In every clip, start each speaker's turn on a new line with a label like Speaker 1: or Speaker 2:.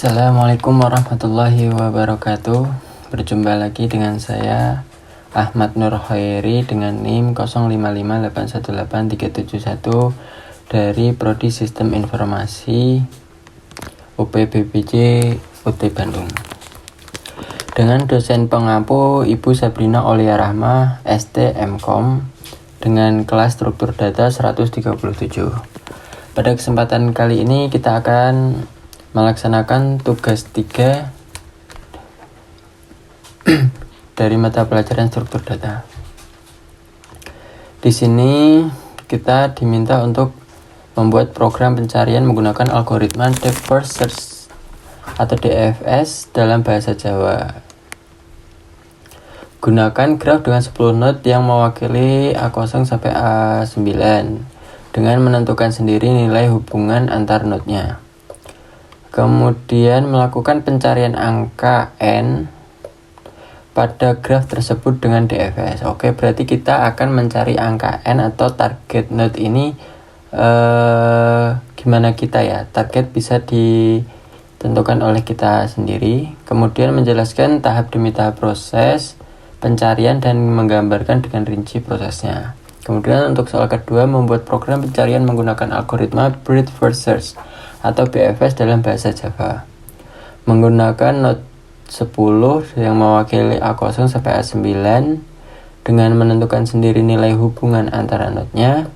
Speaker 1: Assalamualaikum warahmatullahi wabarakatuh. Berjumpa lagi dengan saya Ahmad Nur Khairi dengan NIM 0558183771 dari Prodi Sistem Informasi UPBPJ UT Bandung. Dengan dosen pengampu Ibu Sabrina Aulia Rahmah ST MKom dengan kelas struktur data 137. Pada kesempatan kali ini kita akan melaksanakan tugas 3 dari mata pelajaran struktur data. Di sini kita diminta untuk membuat program pencarian menggunakan algoritma Depth First Search atau DFS dalam bahasa Jawa. Gunakan graf dengan 10 node yang mewakili A0 sampai A9 dengan menentukan sendiri nilai hubungan antar node-nya. Kemudian melakukan pencarian angka N pada graf tersebut dengan DFS. Oke, berarti kita akan mencari angka N atau target node ini gimana kita ya? Target bisa ditentukan oleh kita sendiri. Kemudian menjelaskan tahap demi tahap proses pencarian dan menggambarkan dengan rinci prosesnya. Kemudian untuk soal kedua, membuat program pencarian menggunakan algoritma Breadth First Search atau BFS dalam bahasa Java. Menggunakan node 10 yang mewakili A0 sampai A9 dengan menentukan sendiri nilai hubungan antara node-nya.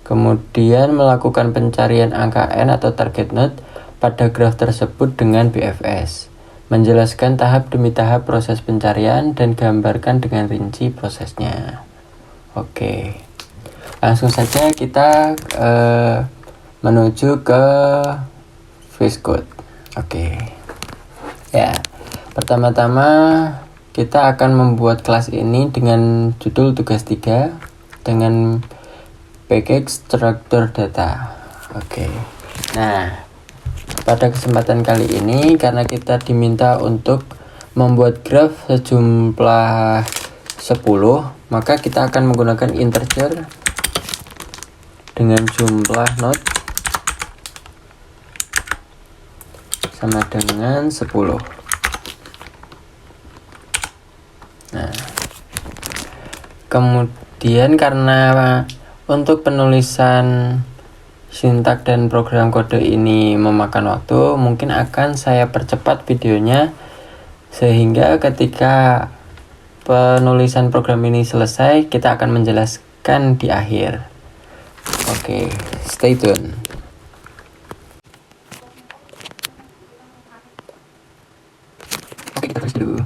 Speaker 1: Kemudian melakukan pencarian angka N atau target node pada graf tersebut dengan BFS. Menjelaskan tahap demi tahap proses pencarian dan gambarkan dengan rinci prosesnya. Oke. Langsung saja kita menuju ke VS Code. Oke. Ya, pertama-tama kita akan membuat kelas ini dengan judul tugas 3 dengan package struktur data. Oke. Nah, pada kesempatan kali ini karena kita diminta untuk membuat graf sejumlah 10, maka kita akan menggunakan integer dengan jumlah node sama dengan 10. Nah, kemudian karena untuk penulisan sintak dan program kode ini memakan waktu, mungkin akan saya percepat videonya sehingga ketika penulisan program ini selesai, kita akan menjelaskan di akhir. Oke, stay tune. Oke, kita tulis dulu.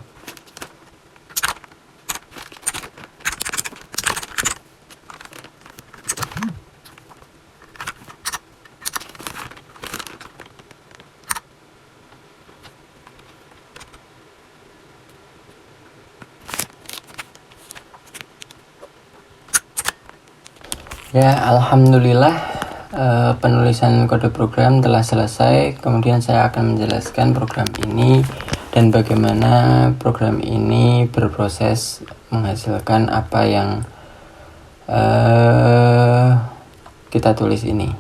Speaker 1: Ya, alhamdulillah penulisan kode program telah selesai. Kemudian saya akan menjelaskan program ini dan bagaimana program ini berproses menghasilkan apa yang kita tulis ini.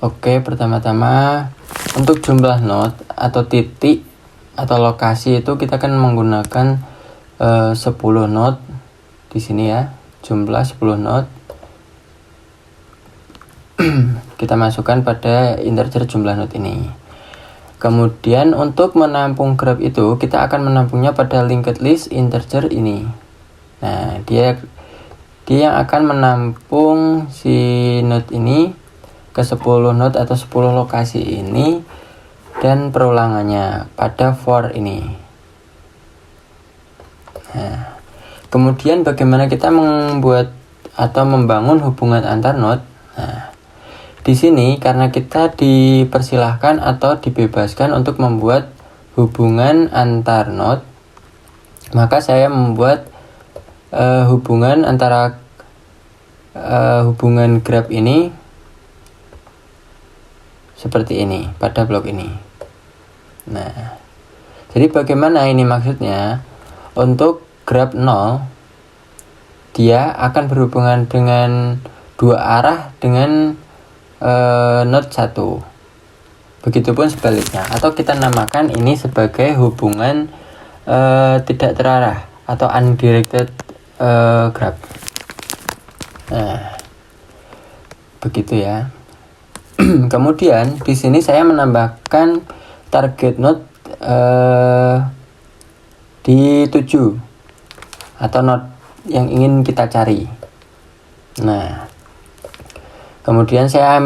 Speaker 1: Oke, pertama-tama untuk jumlah node atau titik atau lokasi itu kita akan menggunakan 10 node di sini ya, jumlah 10 node. Kita masukkan pada integer jumlah node ini. Kemudian untuk menampung graf itu kita akan menampungnya pada linked list integer ini. Nah, dia yang akan menampung si node ini ke 10 node atau 10 lokasi ini dan perulangannya pada for ini. Nah, kemudian bagaimana kita membuat atau membangun hubungan antar node? Nah, di sini karena kita dipersilahkan atau dibebaskan untuk membuat hubungan antar node, maka saya membuat hubungan antara hubungan graf ini seperti ini pada blok ini. Nah, jadi bagaimana ini maksudnya? Untuk graf 0 dia akan berhubungan dengan dua arah dengan node 1. Begitupun sebaliknya, atau kita namakan ini sebagai hubungan tidak terarah atau undirected graph. Nah, begitu ya. Kemudian di sini saya menambahkan target node di 7 atau node yang ingin kita cari. Nah, kemudian saya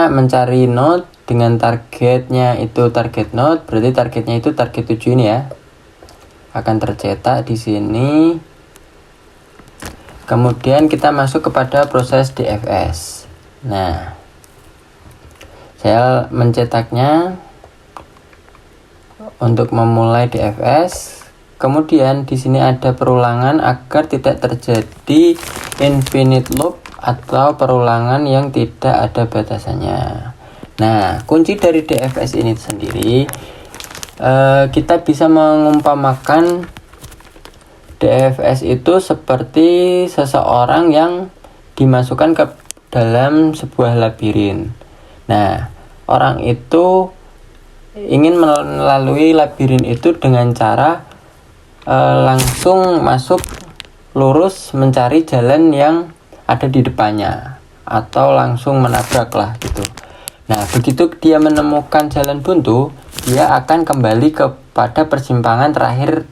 Speaker 1: mencari node dengan targetnya itu target node, berarti targetnya itu target 7 ini ya. Akan tercetak di sini. Kemudian kita masuk kepada proses DFS. Nah, saya mencetaknya untuk memulai DFS. Kemudian di sini ada perulangan agar tidak terjadi infinite loop atau perulangan yang tidak ada batasannya. Nah, kunci dari DFS ini sendiri, kita bisa mengumpamakan DFS itu seperti seseorang yang dimasukkan ke dalam sebuah labirin. Nah, orang itu ingin melalui labirin itu dengan cara langsung masuk lurus mencari jalan yang ada di depannya, atau langsung menabrak lah gitu. Nah, begitu dia menemukan jalan buntu, dia akan kembali kepada persimpangan terakhir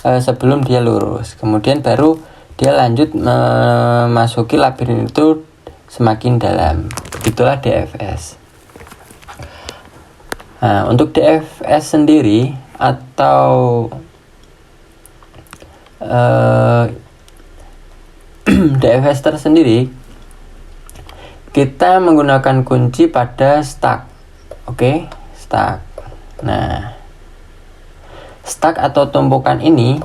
Speaker 1: sebelum dia lurus. Kemudian baru dia lanjut memasuki labirin itu semakin dalam. Itulah DFS. Nah, untuk DFS sendiri atau DFS tersendiri, kita menggunakan kunci pada stack. Oke, stack. Nah, stack atau tumpukan ini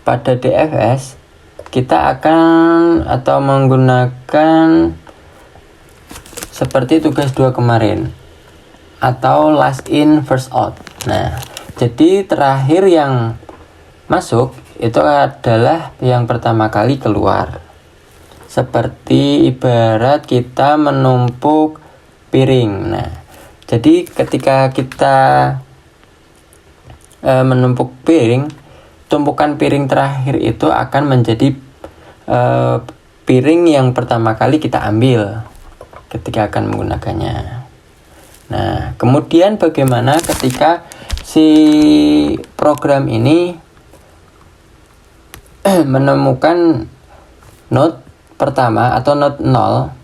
Speaker 1: pada DFS kita akan atau menggunakan seperti tugas 2 kemarin, atau last in first out. Nah, jadi terakhir yang masuk itu adalah yang pertama kali keluar. Seperti ibarat kita menumpuk piring. Nah, jadi ketika kita menumpuk piring, tumpukan piring terakhir itu akan menjadi piring yang pertama kali kita ambil ketika akan menggunakannya. Nah, kemudian bagaimana ketika si program ini menemukan node pertama atau node 0,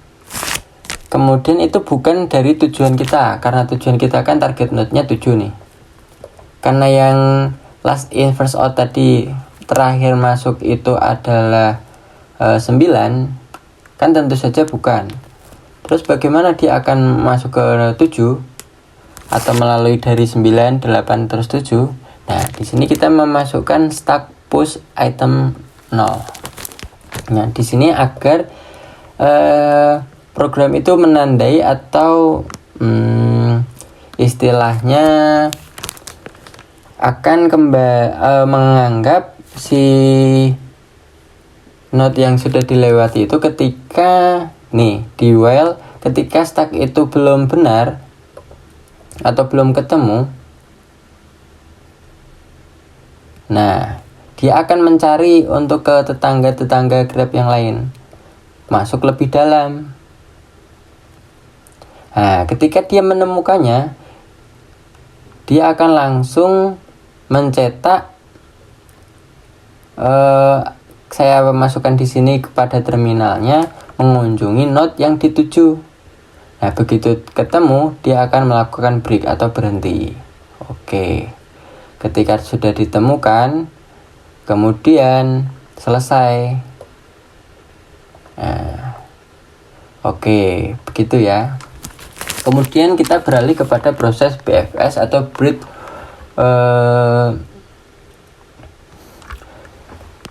Speaker 1: kemudian itu bukan dari tujuan kita, karena tujuan kita kan target node-nya 7 nih. Karena yang last in first out tadi terakhir masuk itu adalah 9, kan tentu saja bukan. Terus bagaimana dia akan masuk ke 7 atau melalui dari 9, 8 terus 7? Nah, di sini kita memasukkan stack push item 0. Nah, di sini agar program itu menandai atau istilahnya akan menganggap si node yang sudah dilewati itu ketika nih di while ketika stack itu belum benar atau belum ketemu. Nah, dia akan mencari untuk ke tetangga-tetangga grab yang lain, masuk lebih dalam. Nah, ketika dia menemukannya, dia akan langsung mencetak saya masukkan di sini kepada terminalnya, mengunjungi node yang dituju. Nah, begitu ketemu, dia akan melakukan break atau berhenti. Oke. Ketika sudah ditemukan, kemudian selesai. Nah, oke, begitu ya. Kemudian kita beralih kepada proses BFS atau break.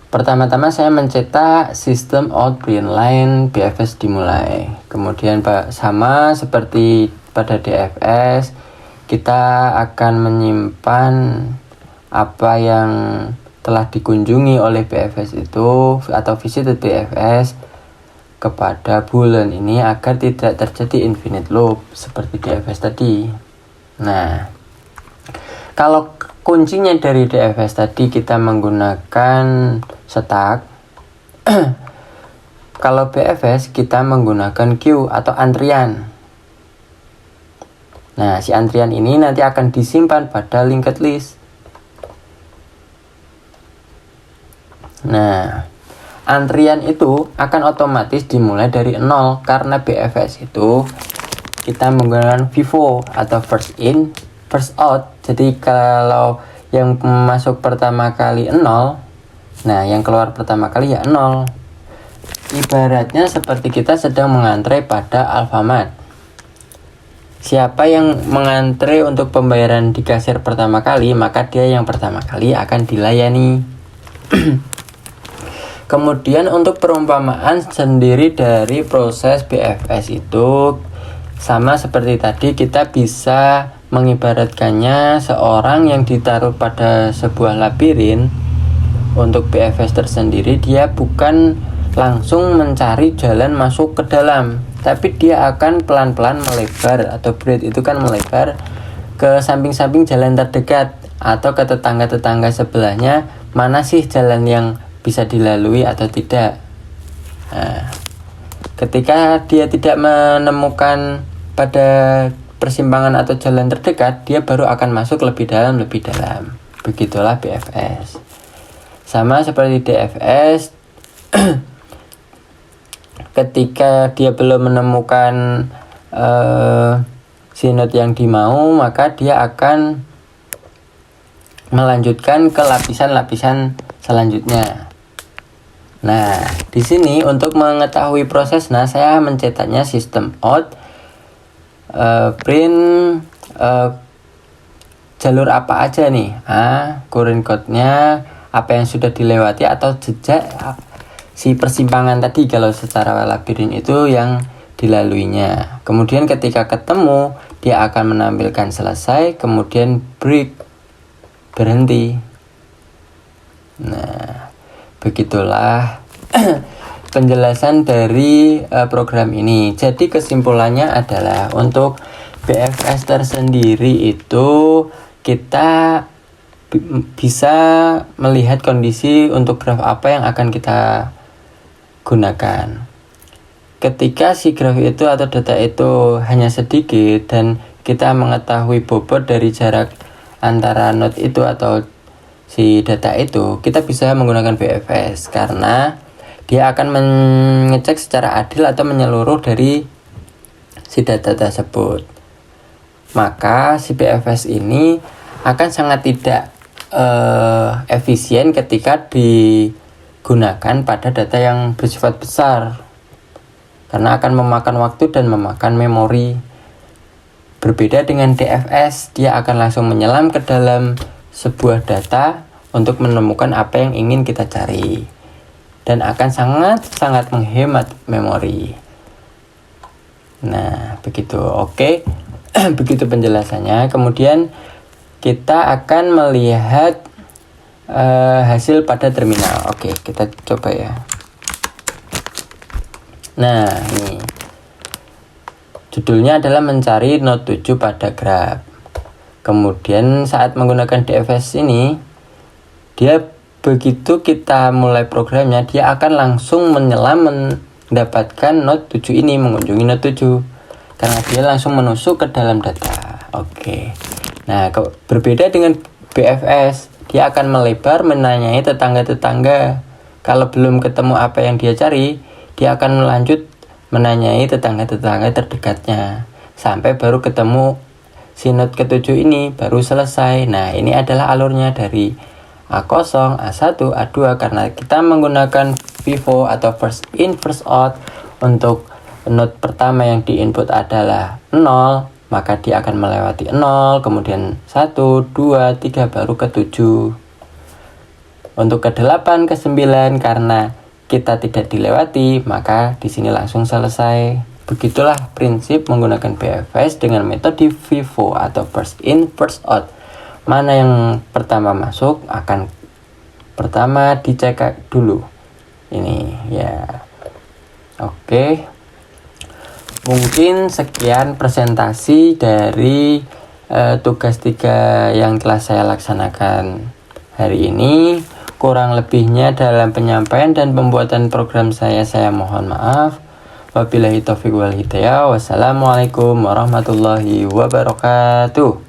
Speaker 1: Pertama-tama saya mencetak sistem out print line BFS dimulai. Kemudian sama seperti pada DFS, kita akan menyimpan apa yang telah dikunjungi oleh BFS itu atau visit BFS. kepada boolean ini agar tidak terjadi infinite loop seperti DFS tadi. Nah, kalau kuncinya dari DFS tadi kita menggunakan stack. Kalau BFS kita menggunakan queue atau antrian. Nah, si antrian ini nanti akan disimpan pada linked list. Nah, antrian itu akan otomatis dimulai dari 0 karena BFS itu kita menggunakan FIFO atau first in, first out. Jadi kalau yang masuk pertama kali 0, nah yang keluar pertama kali ya 0. Ibaratnya seperti kita sedang mengantre pada Alfamart. Siapa yang mengantre untuk pembayaran di kasir pertama kali, maka dia yang pertama kali akan dilayani. Kemudian untuk perumpamaan sendiri dari proses BFS itu sama seperti tadi, kita bisa mengibaratkannya seorang yang ditaruh pada sebuah labirin. Untuk BFS tersendiri dia bukan langsung mencari jalan masuk ke dalam, tapi dia akan pelan-pelan melebar, atau breadth itu kan melebar ke samping-samping jalan terdekat atau ke tetangga-tetangga sebelahnya, mana sih jalan yang bisa dilalui atau tidak. Nah, ketika dia tidak menemukan pada persimpangan atau jalan terdekat, dia baru akan masuk lebih dalam. Begitulah BFS. Sama seperti DFS, ketika dia belum menemukan si node yang dimau, maka dia akan melanjutkan ke lapisan-lapisan selanjutnya. Nah, di sini untuk mengetahui prosesnya, saya mencetaknya sistem out print jalur apa aja nih, current code-nya, apa yang sudah dilewati atau jejak si persimpangan tadi kalau secara labirin itu yang dilaluinya. Kemudian ketika ketemu, dia akan menampilkan selesai, kemudian break, berhenti. Nah, begitulah penjelasan dari program ini. Jadi kesimpulannya adalah untuk BFS tersendiri itu kita bisa melihat kondisi untuk graf apa yang akan kita gunakan. Ketika si graf itu atau data itu hanya sedikit dan kita mengetahui bobot dari jarak antara node itu atau si data itu, kita bisa menggunakan BFS karena dia akan mengecek secara adil atau menyeluruh dari si data tersebut. Maka si BFS ini akan sangat tidak efisien ketika digunakan pada data yang bersifat besar, karena akan memakan waktu dan memakan memori. Berbeda dengan DFS, dia akan langsung menyelam ke dalam sebuah data untuk menemukan apa yang ingin kita cari, dan akan sangat-sangat menghemat memori. Nah, begitu. Oke. Begitu penjelasannya. Kemudian kita akan melihat hasil pada terminal. Oke, kita coba ya. Nah, ini judulnya adalah mencari node 7 pada graf. Kemudian saat menggunakan DFS ini, dia begitu kita mulai programnya, dia akan langsung menyelam mendapatkan node 7 ini, mengunjungi node 7 karena dia langsung menusuk ke dalam data. Oke. Nah, berbeda dengan BFS, dia akan melebar menanyai tetangga-tetangga. Kalau belum ketemu apa yang dia cari, dia akan melanjut menanyai tetangga-tetangga terdekatnya sampai baru ketemu si node ke-7 ini, baru selesai. Nah, ini adalah alurnya dari A0, A1, A2 karena kita menggunakan FIFO atau first in first out. Untuk node pertama yang diinput adalah 0, maka dia akan melewati 0, kemudian 1, 2, 3, baru ke 7. Untuk ke 8, ke 9 karena kita tidak dilewati, maka di sini langsung selesai. Begitulah prinsip menggunakan BFS dengan metode FIFO atau first in first out. Mana yang pertama masuk akan pertama dicek dulu. Ini ya. Oke. Mungkin sekian presentasi dari tugas 3 yang telah saya laksanakan hari ini. Kurang lebihnya dalam penyampaian dan pembuatan program saya mohon maaf. Wabillahi taufiq wal hidayah. Wassalamualaikum warahmatullahi wabarakatuh.